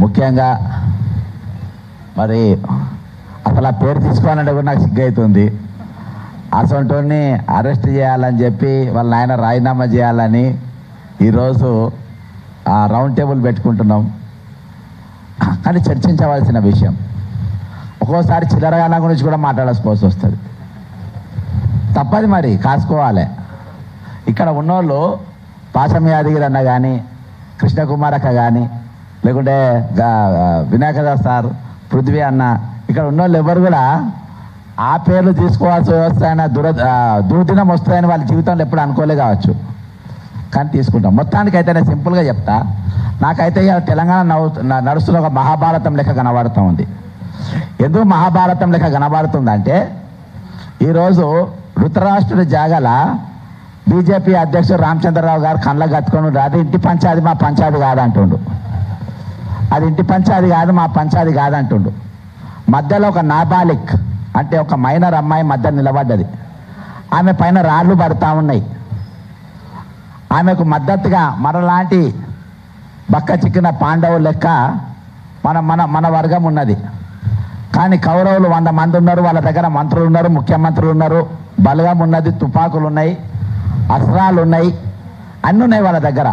ముఖ్యంగా మరి అసలు ఆ పేరు తీసుకోవాలంటే కూడా నాకు సిగ్గవుతుంది. అసొంటోని అరెస్ట్ చేయాలని చెప్పి వాళ్ళ ఆయన రాజీనామా చేయాలని ఈరోజు ఆ రౌండ్ టేబుల్ పెట్టుకుంటున్నాం. కానీ చర్చించవలసిన విషయం. ఒక్కోసారి చిల్లరగాన గురించి కూడా మాట్లాడాల్సి వస్తుంది. తప్పది, మరి కాసుకోవాలి. ఇక్కడ ఉన్నోళ్ళు పాశం యాదగిరి అన్న కానీ, కృష్ణకుమార్ అక్క కానీ, లేకుంటే వినాయకదాస్ సార్, పృథ్వీ అన్న, ఇక్కడ ఉన్నోళ్ళు ఎవరు కూడా ఆ పేర్లు తీసుకోవాల్సి వస్తాయన్న దుర్దినం వస్తాయని వాళ్ళ జీవితంలో ఎప్పుడు అనుకోలే కావచ్చు. కానీ తీసుకుంటాం. మొత్తానికైతే నేను సింపుల్గా చెప్తా. నాకైతే ఇవాళ తెలంగాణ నడుస్తున్న ఒక మహాభారతం లెక్క కనబడుతూ ఉంది. ఎందుకు మహాభారతం లెక్క కనబడుతుందంటే, ఈరోజు ధృతరాష్ట్రుడి జాగల బీజేపీ అధ్యక్షుడు రామచంద్రరావు గారు కళ్ళకు కట్టుకొని అది ఇంటి పంచాది మా పంచాది కాదంటుండు. అది ఇంటి పంచాది కాదు, మా పంచాది కాదంటుండు. మధ్యలో ఒక నాబాలిక్ అంటే ఒక మైనర్ అమ్మాయి మధ్య నిలబడ్డది. ఆమె పైన రాళ్ళు పడుతూ ఉన్నాయి. ఆమెకు మద్దతుగా మనలాంటి బక్క చిక్కిన పాండవులు లెక్క మన మన మన వర్గం ఉన్నది. కానీ కౌరవులు 100 మంది ఉన్నారు. వాళ్ళ దగ్గర మంత్రులు ఉన్నారు, ముఖ్యమంత్రులు ఉన్నారు, బలగం ఉన్నది, తుపాకులు ఉన్నాయి, అస్త్రాలు ఉన్నాయి, అన్నీ ఉన్నాయి వాళ్ళ దగ్గర.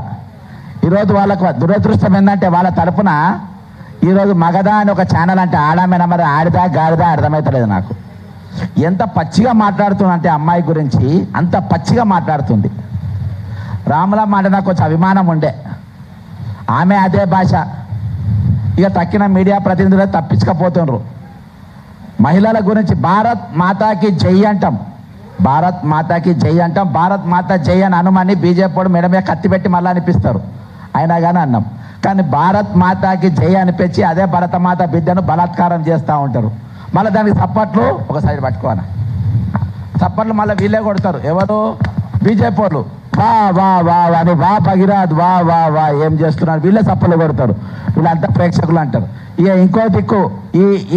ఈరోజు వాళ్ళకు దురదృష్టం ఏంటంటే వాళ్ళ తరపున ఈరోజు మగధ అని ఒక ఛానల్ అంటే ఆడామేనా మరి ఆడిదా గాడిదా అర్థమవుతలేదు నాకు. ఎంత పచ్చిగా మాట్లాడుతుందంటే అమ్మాయి గురించి అంత పచ్చిగా మాట్లాడుతుంది. రాములమ్మ అంటే నాకు కొంచెం అభిమానం ఉండే. ఆమె అదే భాష. ఇక తక్కిన మీడియా ప్రతినిధులు తప్పించకపోతున్నారు. మహిళల గురించి భారత్ మాతాకి జై అంటాం, భారత్ మాతాకి జై అంటాం. భారత్ మాతా జై అని అనుమని బీజేపీ వాడు మేడమే కత్తి పెట్టి మళ్ళీ అనిపిస్తారు. అయినా కానీ అన్నాం. కానీ భారత్ మాతాకి జై అనిపించి అదే భరతమాత బిడ్డను బలాత్కారం చేస్తూ ఉంటారు. మళ్ళీ దానికి సప్పట్లు ఒక సైడ్ పట్టుకోవాలి. సప్పట్లు మళ్ళీ వీళ్ళే కొడతారు. ఎవరు? బీజేపీ వాళ్ళు. వా వా వా అని వా భగీరథ్ వా వా వా ఏం చేస్తున్నారు వీళ్ళే సప్పలు కొడతారు. వీళ్ళంతా ప్రేక్షకులు అంటారు. ఇక ఇంకో దిక్కు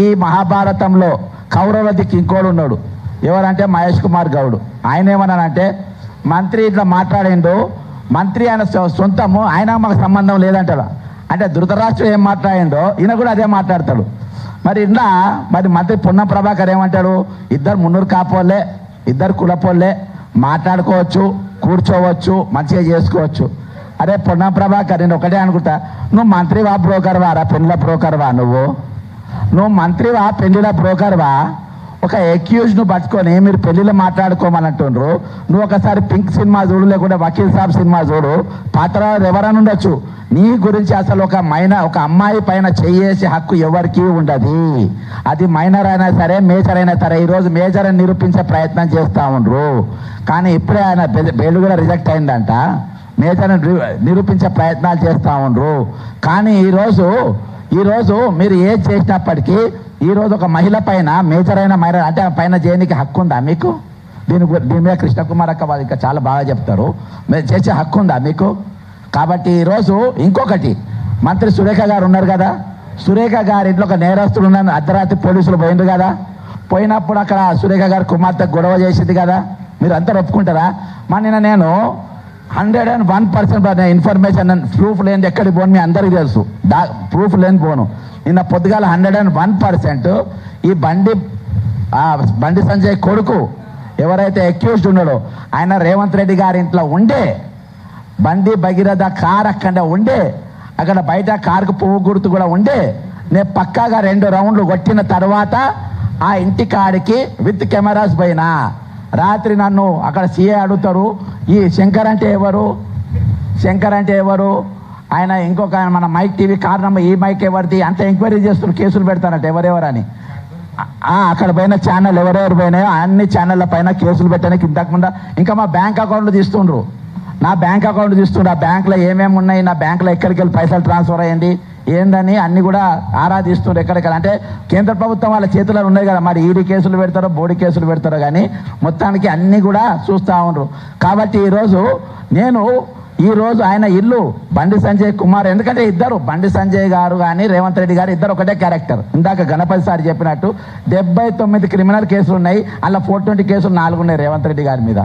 ఈ మహాభారతంలో కౌరవుల దిక్కు ఇంకోడు ఉన్నాడు. ఎవరంటే మహేష్ కుమార్ గౌడ్. ఆయన ఏమన్నానంటే, మంత్రి ఇట్లా మాట్లాడిండు, మంత్రి ఆయన సొంతము, ఆయన మాకు సంబంధం లేదంటాడు. అంటే ధృతరాష్ట్రుడు ఏం మాట్లాడిండో ఈయన కూడా అదే మాట్లాడతాడు. మరి ఇలా మరి మంత్రి పొన్నం ప్రభాకర్ ఏమంటాడు, ఇద్దరు మున్నూరు కాపోళ్ళే, ఇద్దరు కులపోళ్ళే, మాట్లాడుకోవచ్చు, కూర్చోవచ్చు, మంచిగా చేసుకోవచ్చు. అరే పొన్నం ప్రభాకర్, నేను ఒకటే అనుకుంటా, నువ్వు మంత్రివా బ్రోకర్వా? రా పెళ్ళిళ్ళ బ్రోకర్వా? నువ్వు మంత్రివా పెళ్ళిళ్ళ బ్రోకర్వా? ఒక అక్యూజ్ను పట్టుకొని మీరు పెళ్ళిళ్ళు మాట్లాడుకోమని అంటుండ్రు. నువ్వు ఒకసారి పింక్ సినిమా చూడు, లేకుంటే వకీల్ సాబ్ సినిమా చూడు, పాత్రలు ఎవరైనా ఉండొచ్చు. నీ గురించి అసలు ఒక అమ్మాయి పైన చేయేసే హక్కు ఎవరికి ఉండదు. అది మైనర్ అయినా సరే, మేజర్ అయినా సరే. ఈరోజు మేజర్ అని నిరూపించే ప్రయత్నం చేస్తూ ఉండ్రు. కానీ ఇప్పుడే ఆయన బెయిల్ కూడా రిజెక్ట్ అయిందంట. మేజర్ నిరూపించే ప్రయత్నాలు చేస్తూ ఉండ్రు. కానీ ఈరోజు మీరు ఏది చేసినప్పటికీ ఈరోజు ఒక మహిళ పైన, మేజర్ అయిన మహిళ అంటే పైన చేయడానికి హక్కు ఉందా మీకు? దీని మీద కృష్ణకుమార్ అక్క వాళ్ళు ఇంకా చాలా బాగా చెప్తారు. మీరు చేసే హక్కు ఉందా మీకు? కాబట్టి ఈరోజు ఇంకొకటి, మంత్రి సురేఖ గారు ఉన్నారు కదా, సురేఖ గారి ఇంట్లో ఒక నేరస్తుడు ఉన్నాను అర్ధరాత్రి పోలీసులు పోయిండ్రు కదా. పోయినప్పుడు అక్కడ సురేఖ గారు కుమార్తె గొడవ చేసింది కదా. మీరు అంతా ఒప్పుకుంటారా? నిన్న నేను 101% ఇన్ఫర్మేషన్ ప్రూఫ్ లేని ఎక్కడికి పోను మీ అందరికీ తెలుసు. ప్రూఫ్ లేని పోను. నిన్న పొద్దుగాల 101% ఈ బండి సంజయ్ కొడుకు ఎవరైతే అక్యూజ్డ్ ఉన్నాడో ఆయన రేవంత్ రెడ్డి గారి ఇంట్లో ఉండే, బండి భగీరథ కార్ అక్కడ ఉండే, అక్కడ బయట కారుకు పువ్వు గుర్తు కూడా ఉండే, నేను పక్కాగా 2 రౌండ్లు కొట్టిన తర్వాత ఆ ఇంటి కాడికి విత్ కెమెరాస్ పోయినా. రాత్రి నన్ను అక్కడ సీఏ అడుగుతారు, ఈ శంకర్ అంటే ఎవరు? ఆయన ఇంకొక మన మైక్ టీవీ కారణం ఈ మైక్ ఎవరిది అంత ఎంక్వైరీ చేస్తున్నారు, కేసులు పెడతారంట ఎవరెవరని. అక్కడ పైన ఛానల్ ఎవరెవరు పోయినాయో అన్ని ఛానళ్ళ పైన కేసులు పెట్టడానికి ఇంతకుముందు ఇంకా మా బ్యాంక్ అకౌంట్లు తీస్తుండ్రు. నా బ్యాంక్ అకౌంట్ తీస్తుండ్రు. ఆ బ్యాంకులో ఏమేమి ఉన్నాయి, నా బ్యాంకులో ఎక్కడికి వెళ్ళి పైసలు ట్రాన్స్ఫర్ అయ్యింది ఏందని అన్ని కూడా ఆరాధిస్తుండ్రు. ఎక్కడెక్కడ అంటే కేంద్ర ప్రభుత్వం వాళ్ళ చేతుల్లో ఉన్నాయి కదా, మరి ఈడీ కేసులు పెడతారో బోడీ కేసులు పెడతారో కానీ మొత్తానికి అన్నీ కూడా చూస్తూ ఉండరు. కాబట్టి ఈరోజు ఆయన ఇల్లు బండి సంజయ్ కుమార్, ఎందుకంటే ఇద్దరు బండి సంజయ్ గారు కానీ రేవంత్ రెడ్డి గారు ఇద్దరు ఒకటే క్యారెక్టర్. ఇందాక గణపతి సార్ చెప్పినట్టు 79 క్రిమినల్ కేసులు ఉన్నాయి, అలా 420 కేసులు 4 ఉన్నాయి రేవంత్ రెడ్డి గారి మీద.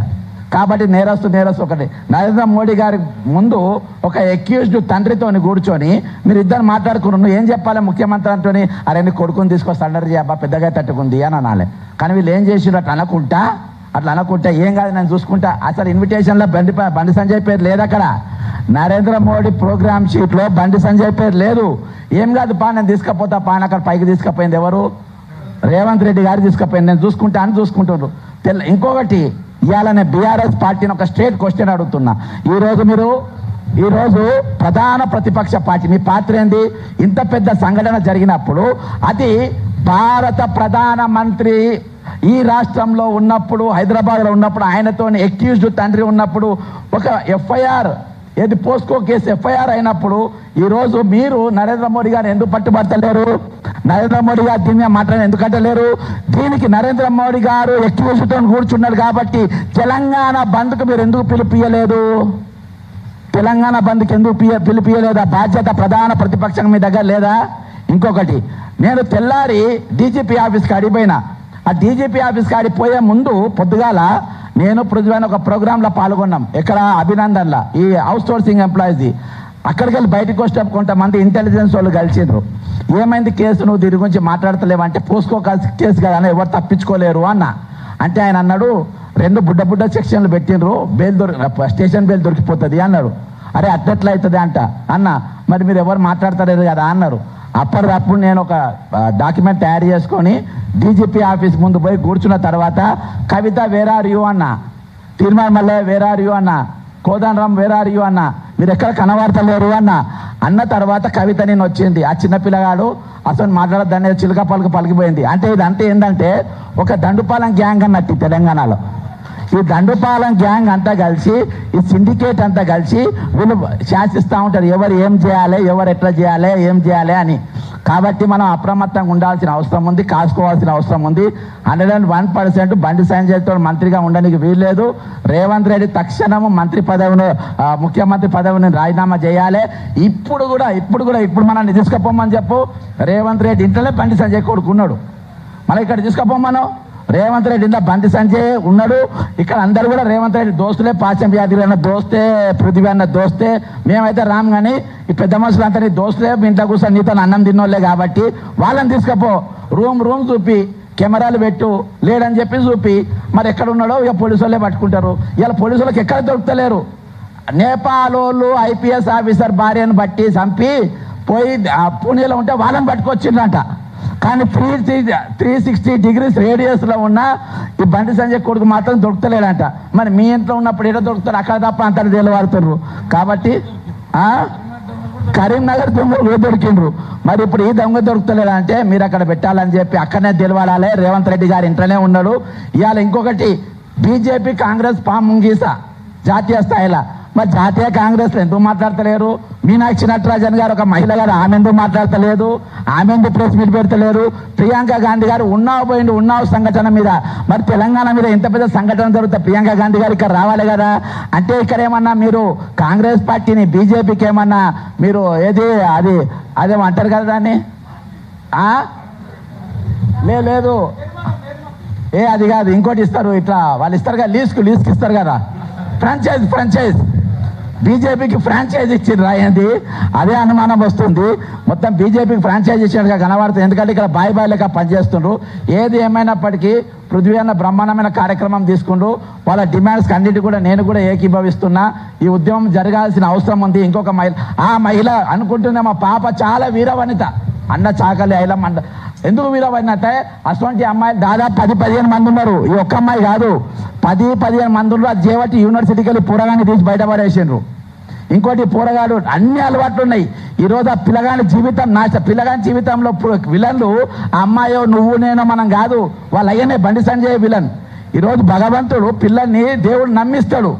కాబట్టి నేరస్తు ఒకటి. నరేంద్ర మోడీ గారి ముందు ఒక అక్యూజ్డ్ తండ్రితోని కూర్చొని మీరు ఇద్దరు మాట్లాడుకున్నారు, నువ్వు ఏం చెప్పాలి ముఖ్యమంత్రి అంటోని, అరే నీ కొడుకుని తీసుకొస్తా అండర్ అబ్బా పెద్దగా తట్టుకుంది అని అనాలి. కానీ వీళ్ళు ఏం చేసిరు అట్లా అనుకుంటా ఏం కాదు నేను చూసుకుంటా. అసలు ఇన్విటేషన్లో బండి సంజయ్ పేరు లేదు, అక్కడ నరేంద్ర మోడీ ప్రోగ్రామ్ షీట్లో బండి సంజయ్ పేరు లేదు. ఏం కాదు పా నేను తీసుకపోతా పా అని అక్కడ పైకి తీసుకుపోయింది ఎవరు? రేవంత్ రెడ్డి గారు తీసుకుపోయింది. నేను చూసుకుంటా అని చూసుకుంటున్నారు. ఇంకొకటి ఇవాళ నేను బీఆర్ఎస్ పార్టీని ఒక స్ట్రేట్ క్వశ్చన్ అడుగుతున్నా. ఈరోజు ప్రధాన ప్రతిపక్ష పార్టీ మీ పాత్ర ఏంది? ఇంత పెద్ద సంఘటన జరిగినప్పుడు అది భారత ప్రధానమంత్రి ఈ రాష్ట్రంలో ఉన్నప్పుడు, హైదరాబాద్లో ఉన్నప్పుడు, ఆయనతో అక్యూజ్డ్ తండ్రి ఉన్నప్పుడు ఒక ఎఫ్ఐఆర్ ఏది పోస్కో కేసు ఎఫ్ఐఆర్ అయినప్పుడు ఈరోజు మీరు నరేంద్ర మోడీ గారు ఎందుకు పట్టుబడతలేరు? నరేంద్ర మోడీ గారు దీని మాట్లాడి ఎందుకంటలేరు? దీనికి నరేంద్ర మోడీ గారు అక్యూజ్డ్తో కూర్చున్నారు కాబట్టి తెలంగాణ బంద్కు మీరు ఎందుకు పిలిపియలేదు? తెలంగాణ బంద్కి ఎందుకు పిలిపియలేదా? బాధ్యత ప్రధాన ప్రతిపక్షం మీ దగ్గర లేదా? ఇంకొకటి, నేను తెల్లారి డీజీపీ ఆఫీస్కి అడిగిపోయినా. ఆ డీజీపీ ఆఫీస్కి అడిగిపోయే ముందు పొద్దుగాల నేను పృథ్వీని ఒక ప్రోగ్రాంలో పాల్గొన్నాం. ఎక్కడ? అభినందన్లా, ఈ అవుట్ సోర్సింగ్ ఎంప్లాయీస్ది. అక్కడికి వెళ్ళి బయటకు వస్తే కొంతమంది ఇంటెలిజెన్స్ వాళ్ళు కలిసిండ్రు. ఏమైంది కేసు, నువ్వు దీని గురించి మాట్లాడతలేవు అంటే, పోస్కో కేసు కదా అని ఎవరు తప్పించుకోలేరు అన్న. అంటే ఆయన అన్నాడు 2 బుడ్డ సెక్షన్లు పెట్టిండ్రు, స్టేషన్ బెయిల్ దొరికిపోతుంది అన్నాడు. అరే అట్లెట్లా అవుతుంది అంట అన్న, మరి మీరు ఎవరు మాట్లాడతలేరు కదా అన్నారు. అప్పటికప్పుడు నేను ఒక డాక్యుమెంట్ తయారు చేసుకొని డీజీపీ ఆఫీస్ ముందు పోయి కూర్చున్న తర్వాత కవిత వేర్ ఆర్ యూ అన్న, తిరుమల వేర్ ఆర్ యూ అన్న, కోదండరామ్ వేర్ ఆర్ యూ అన్న, మీరు ఎక్కడ కనబడతలేరు అన్న తర్వాత కవిత నేను వచ్చింది. ఆ చిన్నపిల్లగాడు అసలు మాట్లాడద్దని చిలుక పలికిపోయింది. అంటే ఇదంతా ఏంటంటే ఒక దండుపాలెం గ్యాంగ్ అన్నట్టు తెలంగాణలో. ఈ దండుపాలెం గ్యాంగ్ అంతా కలిసి, ఈ సిండికేట్ అంతా కలిసి వీళ్ళు శాసిస్తూ ఉంటారు ఎవరు ఏం చేయాలి, ఎవరు ఎట్లా చేయాలి, ఏం చేయాలి అని. కాబట్టి మనం అప్రమత్తంగా ఉండాల్సిన అవసరం ఉంది, కాసుకోవాల్సిన అవసరం ఉంది. 101% బండి సంజయ్తో మంత్రిగా ఉండడానికి వీల్లేదు. రేవంత్ రెడ్డి తక్షణము ముఖ్యమంత్రి పదవిని రాజీనామా చేయాలి. ఇప్పుడు మనల్ని తీసుకుపోమని చెప్పు. రేవంత్ రెడ్డి ఇంట్లోనే బండి సంజయ్ కొడుకున్నాడు, మళ్ళీ ఇక్కడ తీసుకుపోమను. రేవంత్ రెడ్డి ఇంట్లో బండి సంజయ్ ఉన్నాడు. ఇక్కడ అందరూ కూడా రేవంత్ రెడ్డి దోస్తులే, పాచం వ్యాధులు అన్న దోస్తే, పృథ్వీ అన్న దోస్తే. మేమైతే రామ్ కానీ ఈ పెద్ద మనుషులు అంతా నీ దోస్తులే, మీ ఇంట్లో కూర్చొని నీతో అన్నం తిన్నోళ్ళే కాబట్టి వాళ్ళని తీసుకపో. రూమ్ చూపి కెమెరాలు పెట్టు, లేడని చెప్పి చూపి. మరి ఎక్కడ ఉన్నాడో ఇక పోలీసు వాళ్ళే పట్టుకుంటారు. ఇలా పోలీసు వాళ్ళకి ఎక్కడ దొరుకుతలేరు. నేపాల్ వాళ్ళు ఐపీఎస్ ఆఫీసర్ భార్యను బట్టి చంపి పోయి పూణేలో ఉంటే వాళ్ళని పట్టుకొచ్చిండ్రంట. కానీ 360 degrees రేడియస్లో ఉన్న ఈ బండి సంజయ్ కొడుకు మాత్రం దొరుకుతలేడంట. మరి మీ ఇంట్లో ఉన్నప్పుడు ఏదో దొరుకుతారు, అక్కడ తప్ప అంతా తేలివాడుతున్నారు. కాబట్టి కరీంనగర్ దొంగలు కూడా దొరికిండ్రు. మరి ఇప్పుడు ఈ దొంగ దొరుకుతలేడంటే మీరు అక్కడ పెట్టాలని చెప్పి అక్కడనే తెలియాలి. రేవంత్ రెడ్డి గారు ఇంట్లోనే ఉన్నాడు. ఇవాళ ఇంకొకటి, బీజేపీ కాంగ్రెస్ పాముంగీస జాతీయ స్థాయిలో. మరి జాతీయ కాంగ్రెస్లో ఎందుకు మాట్లాడతలేరు? మీనాక్షి నటరాజన్ గారు ఒక మహిళ గారు, ఆమె ఎందుకు మాట్లాడతలేదు? ఆమె ఎందుకు ప్రెస్ మీట్ పెడతలేరు? ప్రియాంక గాంధీ గారు ఉన్నావు సంఘటన మీద, మరి తెలంగాణ మీద ఎంత పెద్ద సంఘటన జరుగుతుంది, ప్రియాంక గాంధీ గారు ఇక్కడ రావాలి కదా. అంటే ఇక్కడ ఏమన్నా మీరు కాంగ్రెస్ పార్టీని బీజేపీకి ఏమన్నా మీరు అదేమో అంటారు కదా దాన్ని, లేదు అది కాదు, ఇంకోటి ఇస్తారు, ఇట్లా వాళ్ళు ఇస్తారు కదా, లీజ్కి ఇస్తారు కదా, ఫ్రాంచైజ్. బీజేపీకి ఫ్రాంచైజ్ ఇచ్చిండ్రు అయింది, అదే అనుమానం వస్తుంది. మొత్తం బీజేపీకి ఫ్రాంచైజ్ ఇచ్చినట్టుగా కనబడుతుంది. ఎందుకంటే ఇక్కడ బాయ్ లెక్క పనిచేస్తుండ్రు. ఏది ఏమైనప్పటికీ పృథ్వీ అన్న బ్రహ్మాండమైన కార్యక్రమం తీసుకుంటూ వాళ్ళ డిమాండ్స్కి అన్నిటి కూడా నేను కూడా ఏకీభవిస్తున్నా. ఈ ఉద్యమం జరగాల్సిన అవసరం ఉంది. ఇంకొక మహిళ అనుకుంటున్నా, మా పాప చాలా వీరవనిత, అన్న చాకలి ఐలమ్మ. ఎందుకు వీరవనిత? అటువంటి అమ్మాయిలు దాదాపు 10-15 మంది ఉన్నారు. ఈ ఒక్క అమ్మాయి కాదు, 10-15 మంది ఉన్నారు. అది చేపట్టి యూనివర్సిటీకి వెళ్ళి పూరగాన్ని తీసి బయటపడేసిండ్రు. ఇంకోటి పూరగాడు అన్ని అలవాట్లు ఉన్నాయి. ఈరోజు ఆ పిల్లగాని జీవితంలో విలన్లు ఆ అమ్మాయో నువ్వు నేను మనం కాదు, వాళ్ళ అయ్యనే బండి సంజయ్ విలన్. ఈరోజు భగవంతుడు పిల్లల్ని దేవుడు నమ్మిస్తాడు.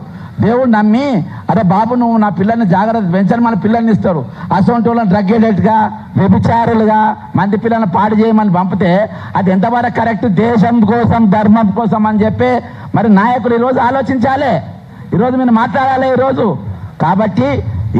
దేవుడు నమ్మి అరే బాబు నువ్వు నా పిల్లల్ని జాగ్రత్త పెంచని మన పిల్లల్ని ఇస్తాడు. అసొంటి వాళ్ళని డ్రగ్ ఎడిక్ట్గా, వ్యభిచారులుగా, మంది పిల్లల్ని పాడు చేయమని పంపితే అది ఎంతవరకు కరెక్ట్? దేశం కోసం, ధర్మం కోసం అని చెప్పి మరి నాయకులు ఈరోజు ఆలోచించాలి. ఈరోజు మీరు మాట్లాడాలి ఈరోజు. కాబట్టి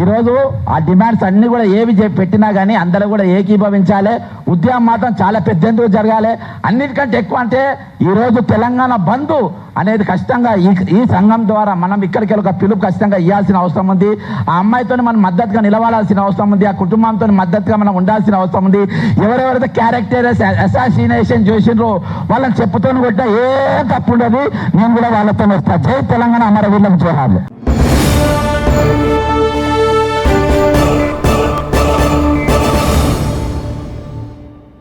ఈరోజు ఆ డిమాండ్స్ అన్నీ కూడా ఏవి పెట్టినా కానీ అందరూ కూడా ఏకీభవించాలి. ఉద్యమం మాత్రం చాలా పెద్ద ఎత్తున జరగాలి. అన్నిటికంటే ఎక్కువ అంటే ఈరోజు తెలంగాణ బంధు అనేది ఖచ్చితంగా ఈ సంఘం ద్వారా మనం ఇక్కడికి ఒక పిలుపు ఖచ్చితంగా ఇవ్వాల్సిన అవసరం ఉంది. ఆ అమ్మాయితో మనం మద్దతుగా నిలబడాల్సిన అవసరం ఉంది. ఆ కుటుంబంతో మద్దతుగా మనం ఉండాల్సిన అవసరం ఉంది. ఎవరెవరైతే క్యారెక్టర్ అసాసినేషన్ చేసిండ్రో వాళ్ళని చెప్పుతో కొట్టా ఏం తప్పు ఉండదు. నేను కూడా వాళ్ళతో వస్తా. జై తెలంగాణ, అమరవీరులకు జోహార్లు.